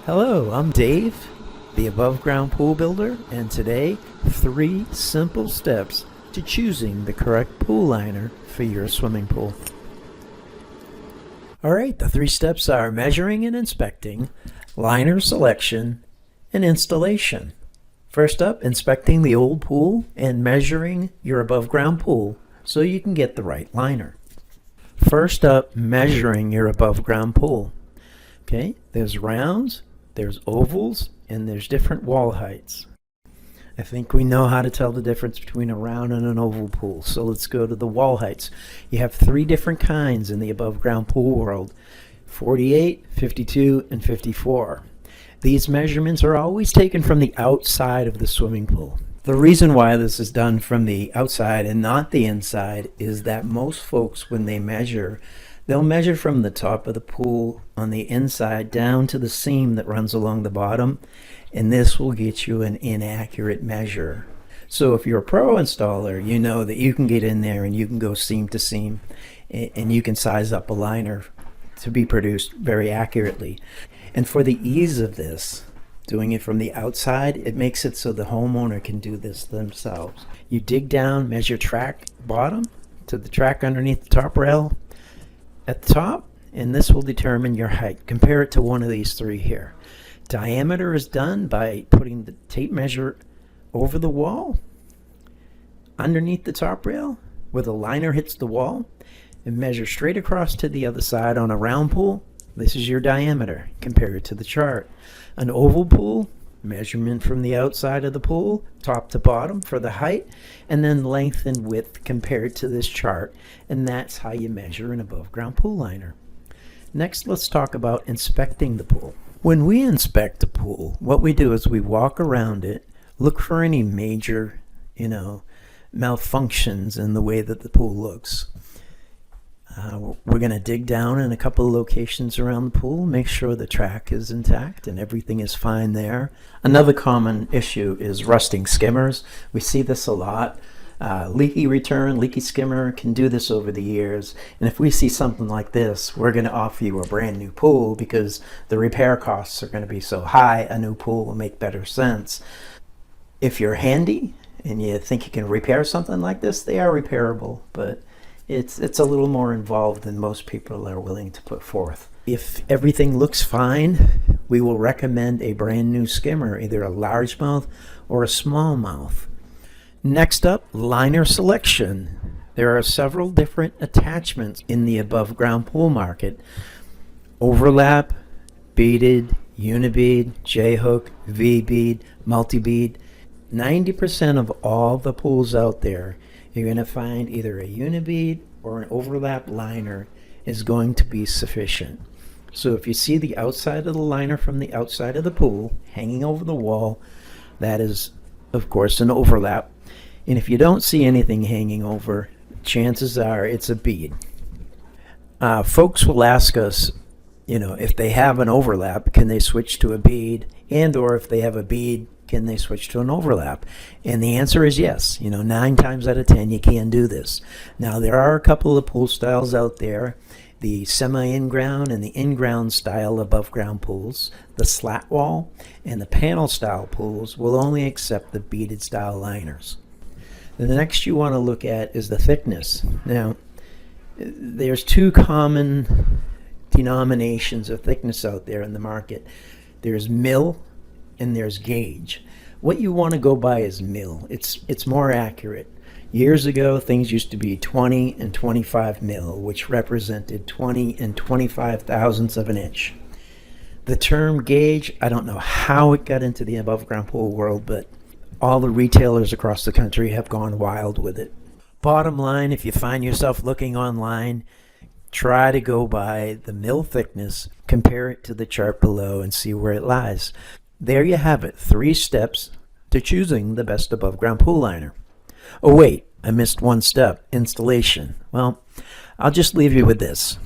Hello, I'm Dave, the above ground pool builder, and today 3 simple steps to choosing the correct pool liner for your swimming pool. Alright, the 3 steps are measuring and inspecting, liner selection, and installation. First up, inspecting the old pool and measuring your above ground pool so you can get the right liner. First up, measuring your above ground pool. Okay, there's rounds, there's ovals, and there's different wall heights. I think we know how to tell the difference between a round and an oval pool, so let's go to the wall heights. You have 3 different kinds in the above ground pool world: 48, 52, and 54. These measurements are always taken from the outside of the swimming pool. The reason why this is done from the outside and not the inside is that most folks, when they measure, they'll measure from the top of the pool on the inside down to the seam that runs along the bottom, and this will get you an inaccurate measure. So if you're a pro installer, you know that you can get in there and you can go seam to seam, and you can size up a liner to be produced very accurately. And for the ease of this, doing it from the outside, it makes it so the homeowner can do this themselves. You dig down, measure track bottom to the track underneath the top rail at the top, and this will determine your height. Compare it to one of these 3 here. Diameter is done by putting the tape measure over the wall underneath the top rail where the liner hits the wall, and measure straight across to the other side. On a round pool, this is your diameter. Compare it to the chart. An oval pool, measurement from the outside of the pool, top to bottom for the height, and then length and width compared to this chart, and that's how you measure an above ground pool liner. Next, let's talk about inspecting the pool. When we inspect a pool, what we do is we walk around it, look for any major, malfunctions in the way that the pool looks. We're going to dig down in a couple of locations around the pool, make sure the track is intact and everything is fine there. Another common issue is rusting skimmers. We see this a lot. Leaky return, leaky skimmer can do this over the years. And if we see something like this, we're going to offer you a brand new pool because the repair costs are going to be so high, a new pool will make better sense. If you're handy and you think you can repair something like this, they are repairable, but it's a little more involved than most people are willing to put forth. If everything looks fine, we will recommend a brand new skimmer, either a largemouth or a smallmouth. Next up, liner selection. There are several different attachments in the above ground pool market: overlap, beaded, uni-bead, J-hook, V-bead, multi-bead. 90% of all the pools out there, you're going to find either a uni-bead or an overlap liner is going to be sufficient. So if you see the outside of the liner from the outside of the pool hanging over the wall, that is, of course, an overlap. And if you don't see anything hanging over, chances are it's a bead. Folks will ask us, if they have an overlap, can they switch to a bead? And or if they have a bead, can they switch to an overlap? And the answer is yes. 9 times out of 10 you can do this. Now there are a couple of pool styles out there: the semi-in-ground and the in-ground style above ground pools. The slat wall and the panel style pools will only accept the beaded style liners. The next you want to look at is the thickness. Now there's 2 common denominations of thickness out there in the market. There's mil and there's gauge. What you want to go by is mil. It's more accurate. Years ago, things used to be 20 and 25 mil, which represented 20 and 25 thousandths of an inch. The term gauge, I don't know how it got into the above ground pool world, but all the retailers across the country have gone wild with it. Bottom line, if you find yourself looking online, try to go by the mil thickness, compare it to the chart below, and see where it lies. There you have it, 3 steps to choosing the best above ground pool liner. Oh wait, I missed one step: installation. Well, I'll just leave you with this.